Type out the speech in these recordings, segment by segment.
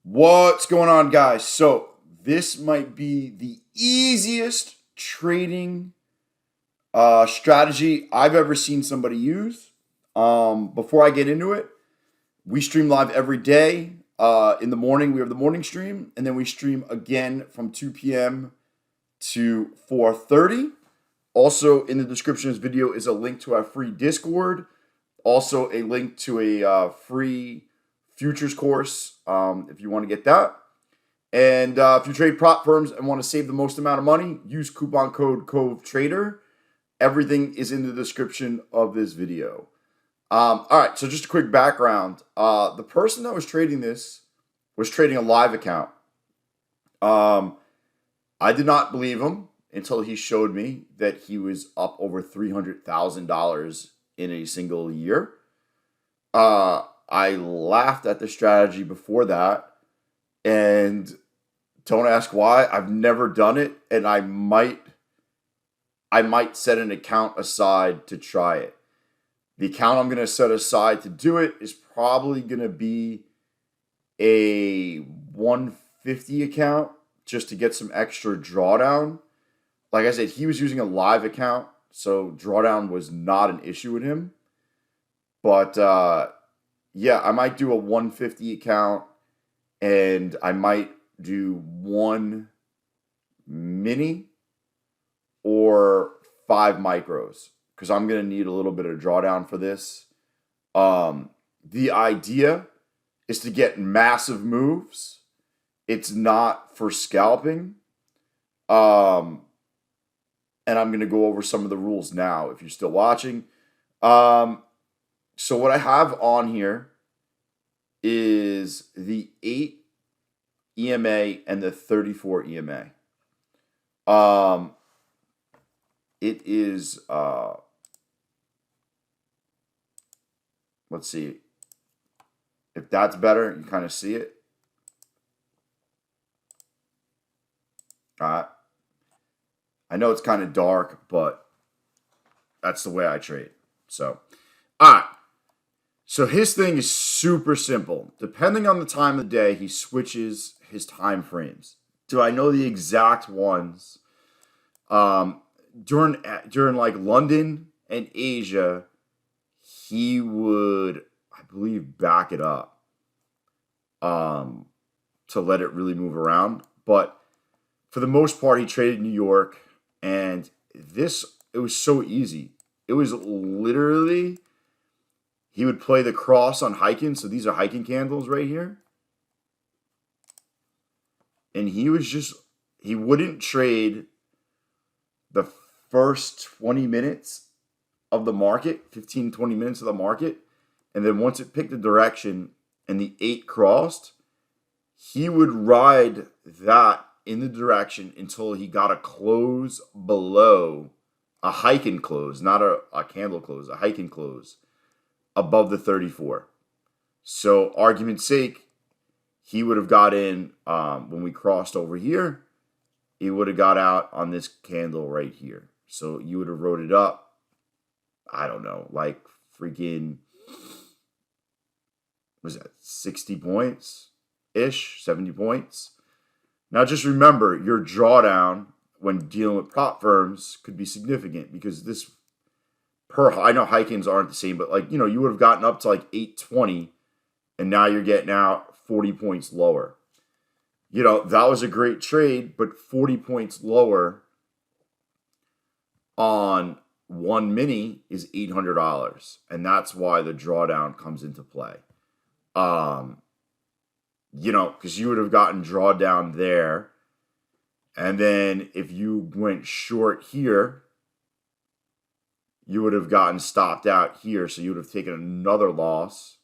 What's going on, guys? So this might be the easiest trading strategy I've ever seen somebody use. Before I get into it, we stream live every day. In the morning, we have the morning stream, and then we stream again from 2 p.m. to 4:30. Also, in the description of this video is a link to our free Discord. Also, a link to a free futures course if you want to get that. And if you trade prop firms and want to save the most amount of money, use coupon code COVETRADER. Everything is in the description of this video. All right, so just a quick background. The person that was trading this was trading a live account. I did not believe him until he showed me that he was up over $300,000 in a single year. I laughed at the strategy before that, and don't ask why. I've never done it, and I might set an account aside to try it. The account I'm going to set aside to do it is probably going to be a 150 account just to get some extra drawdown. Like I said, he was using a live account, so drawdown was not an issue with him. But yeah, I might do a 150 account, and I might do one mini or 5 micros because I'm going to need a little bit of drawdown for this. The idea is to get massive moves. It's not for scalping. And I'm going to go over some of the rules now if you're still watching. So what I have on here is the 8 EMA and the 34 EMA. It is, let's see if that's better. You kind of see it. All right. I know it's kind of dark, but that's the way I trade. So, all right. So his thing is super simple. Depending on the time of the day, he switches his time frames. Do I know the exact ones? During like London and Asia, he would, I believe, back it up to let it really move around. But for the most part, he traded New York, and it was so easy. It was literally, he would play the cross on hiking. So these are hiking candles right here. And he wouldn't trade the first 20 minutes of the market, 15, 20 minutes of the market. And then once it picked a direction and the 8 crossed, he would ride that in the direction until he got a close below, a hiking close, not a candle close, a hiking close above the 34. So argument's sake, he would have got in when we crossed over here. He would have got out on this candle right here. So you would have wrote it up, I don't know, like freaking, what was that, 60 points-ish, 70 points? Now just remember, your drawdown when dealing with prop firms could be significant because I know hikings aren't the same, but like, you would have gotten up to like 820 and now you're getting out 40 points lower. That was a great trade, but 40 points lower on one mini is $800. And that's why the drawdown comes into play. Because you would have gotten drawdown there. And then if you went short here, you would have gotten stopped out here. So you would have taken another loss,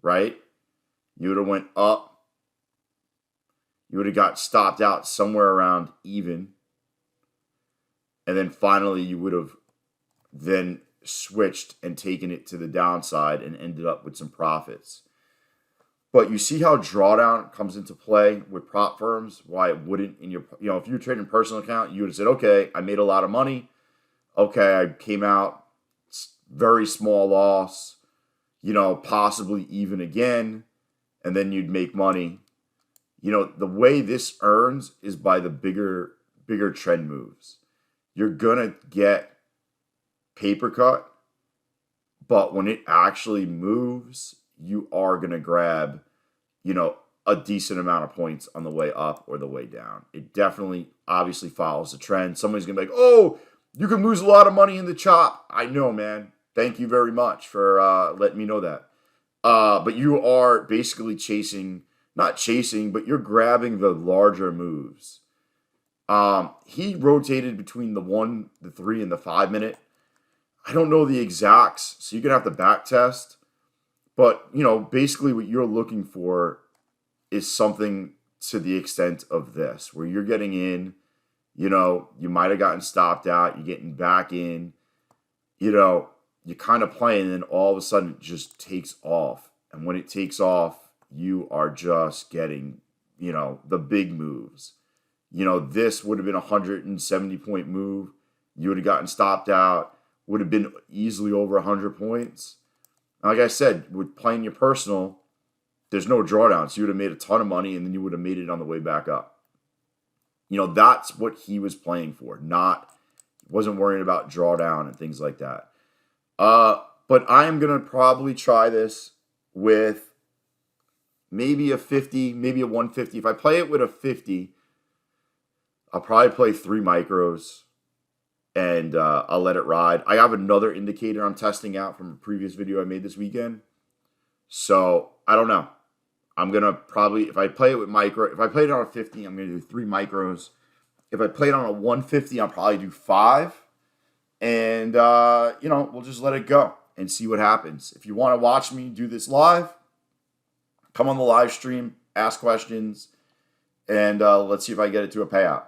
right? You would have went up. You would have got stopped out somewhere around even. And then finally you would have then switched and taken it to the downside and ended up with some profits. But you see how drawdown comes into play with prop firms, why it wouldn't in your, if you're trading personal account, you would have said, okay, I made a lot of money. Okay, I came out, very small loss, possibly even again, and then you'd make money. the way this earns is by the bigger trend moves. You're gonna get paper cut, but when it actually moves, you are gonna grab, you know, a decent amount of points on the way up or the way down. It definitely obviously follows the trend. Somebody's gonna be like, oh, you can lose a lot of money in the chop. I know, man. Thank you very much for letting me know that. But you are basically not chasing, but you're grabbing the larger moves. He rotated between the 1, the 3, and the 5 minute. I don't know the exacts, so you're going to have to back test. But, basically what you're looking for is something to the extent of this, where you're getting in, you might have gotten stopped out, you're getting back in, you're kind of playing, and then all of a sudden it just takes off. And when it takes off, you are just getting, the big moves. This would have been a 170-point move. You would have gotten stopped out, would have been easily over 100 points. Like I said, with playing your personal, there's no drawdown. So you would have made a ton of money, and then you would have made it on the way back up. That's what he was playing for. Wasn't worrying about drawdown and things like that. But I am going to probably try this with maybe a 50, maybe a 150. If I play it with a 50, I'll probably play 3 micros, and I'll let it ride. I have another indicator I'm testing out from a previous video I made this weekend. So I don't know. I'm going to probably, if I play it on a 50, I'm going to do 3 micros. If I play it on a 150, I'll probably do 5. And, we'll just let it go and see what happens. If you want to watch me do this live, come on the live stream, ask questions, and let's see if I get it to a payout.